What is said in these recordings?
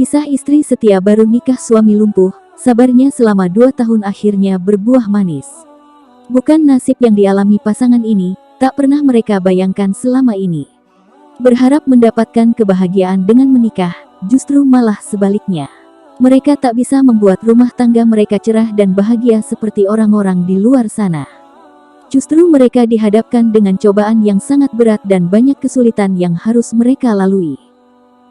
Kisah istri setia baru nikah suami lumpuh, sabarnya selama 2 tahun akhirnya berbuah manis. Bukan nasib yang dialami pasangan ini, tak pernah mereka bayangkan selama ini. Berharap mendapatkan kebahagiaan dengan menikah, justru malah sebaliknya. Mereka tak bisa membuat rumah tangga mereka cerah dan bahagia seperti orang-orang di luar sana. Justru mereka dihadapkan dengan cobaan yang sangat berat dan banyak kesulitan yang harus mereka lalui.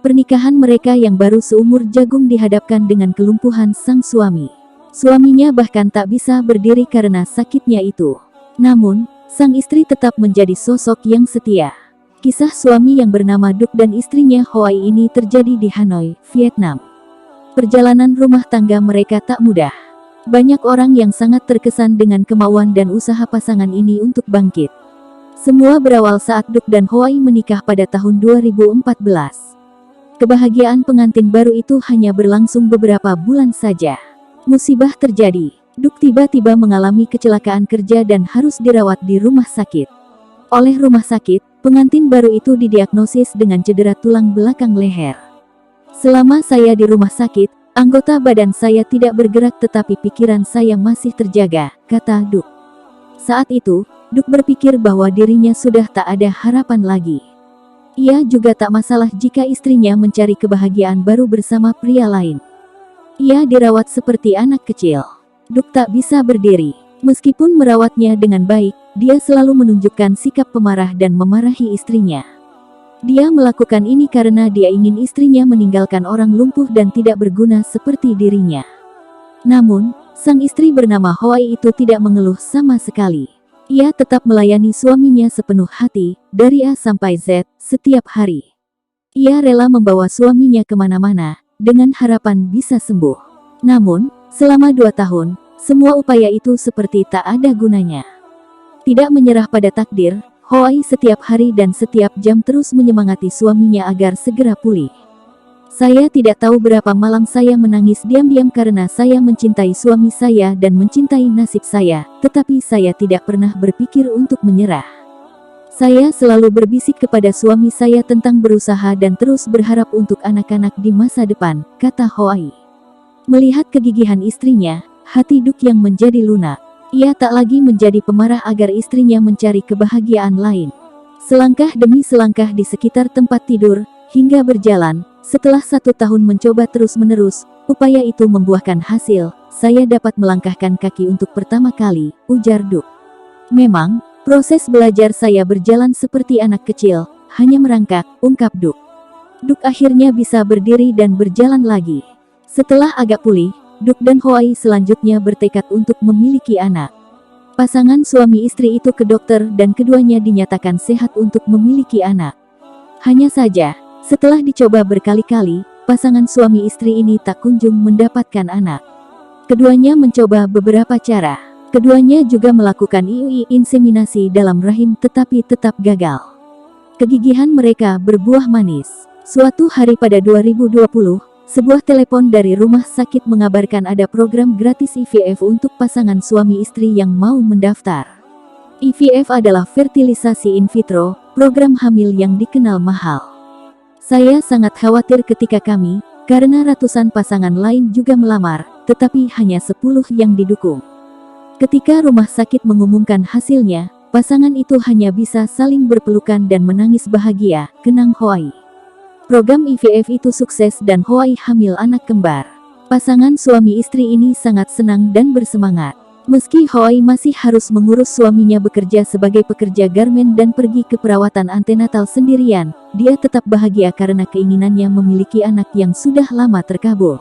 Pernikahan mereka yang baru seumur jagung dihadapkan dengan kelumpuhan sang suami. Suaminya bahkan tak bisa berdiri karena sakitnya itu. Namun, sang istri tetap menjadi sosok yang setia. Kisah suami yang bernama Duc dan istrinya Hoai ini terjadi di Hanoi, Vietnam. Perjalanan rumah tangga mereka tak mudah. Banyak orang yang sangat terkesan dengan kemauan dan usaha pasangan ini untuk bangkit. Semua berawal saat Duc dan Hoai menikah pada tahun 2014. Kebahagiaan pengantin baru itu hanya berlangsung beberapa bulan saja. Musibah terjadi. Duc tiba-tiba mengalami kecelakaan kerja dan harus dirawat di rumah sakit. Oleh rumah sakit, pengantin baru itu didiagnosis dengan cedera tulang belakang leher. Selama saya di rumah sakit, anggota badan saya tidak bergerak tetapi pikiran saya masih terjaga, kata Duc. Saat itu, Duc berpikir bahwa dirinya sudah tak ada harapan lagi. Ia juga tak masalah jika istrinya mencari kebahagiaan baru bersama pria lain. Ia dirawat seperti anak kecil. Duc tak bisa berdiri. Meskipun merawatnya dengan baik, dia selalu menunjukkan sikap pemarah dan memarahi istrinya. Dia melakukan ini karena dia ingin istrinya meninggalkan orang lumpuh dan tidak berguna seperti dirinya. Namun, sang istri bernama Hoai itu tidak mengeluh sama sekali. Ia tetap melayani suaminya sepenuh hati, dari A sampai Z, setiap hari. Ia rela membawa suaminya kemana-mana, dengan harapan bisa sembuh. Namun, selama 2 tahun, semua upaya itu seperti tak ada gunanya. Tidak menyerah pada takdir, Hoai setiap hari dan setiap jam terus menyemangati suaminya agar segera pulih. Saya tidak tahu berapa malam saya menangis diam-diam karena saya mencintai suami saya dan mencintai nasib saya, tetapi saya tidak pernah berpikir untuk menyerah. Saya selalu berbisik kepada suami saya tentang berusaha dan terus berharap untuk anak-anak di masa depan, kata Hoai. Melihat kegigihan istrinya, hati Duc yang menjadi lunak. Ia tak lagi menjadi pemarah agar istrinya mencari kebahagiaan lain. Selangkah demi selangkah di sekitar tempat tidur, hingga berjalan. Setelah 1 tahun mencoba terus-menerus, upaya itu membuahkan hasil. Saya dapat melangkahkan kaki untuk pertama kali, ujar Duc. Memang, proses belajar saya berjalan seperti anak kecil, hanya merangkak, ungkap Duc. Duc akhirnya bisa berdiri dan berjalan lagi. Setelah agak pulih, Duc dan Hoai selanjutnya bertekad untuk memiliki anak. Pasangan suami istri itu ke dokter dan keduanya dinyatakan sehat untuk memiliki anak. Hanya saja, setelah dicoba berkali-kali, pasangan suami istri ini tak kunjung mendapatkan anak. Keduanya mencoba beberapa cara. Keduanya juga melakukan IUI inseminasi dalam rahim tetapi tetap gagal. Kegigihan mereka berbuah manis. Suatu hari pada 2020, sebuah telepon dari rumah sakit mengabarkan ada program gratis IVF untuk pasangan suami istri yang mau mendaftar. IVF adalah fertilisasi in vitro, program hamil yang dikenal mahal. Saya sangat khawatir ketika kami, karena ratusan pasangan lain juga melamar, tetapi hanya 10 yang didukung. Ketika rumah sakit mengumumkan hasilnya, pasangan itu hanya bisa saling berpelukan dan menangis bahagia, kenang Hoai. Program IVF itu sukses dan Hoai hamil anak kembar. Pasangan suami istri ini sangat senang dan bersemangat. Meski Hoai masih harus mengurus suaminya bekerja sebagai pekerja garmen dan pergi ke perawatan antenatal sendirian, dia tetap bahagia karena keinginannya memiliki anak yang sudah lama terkabul.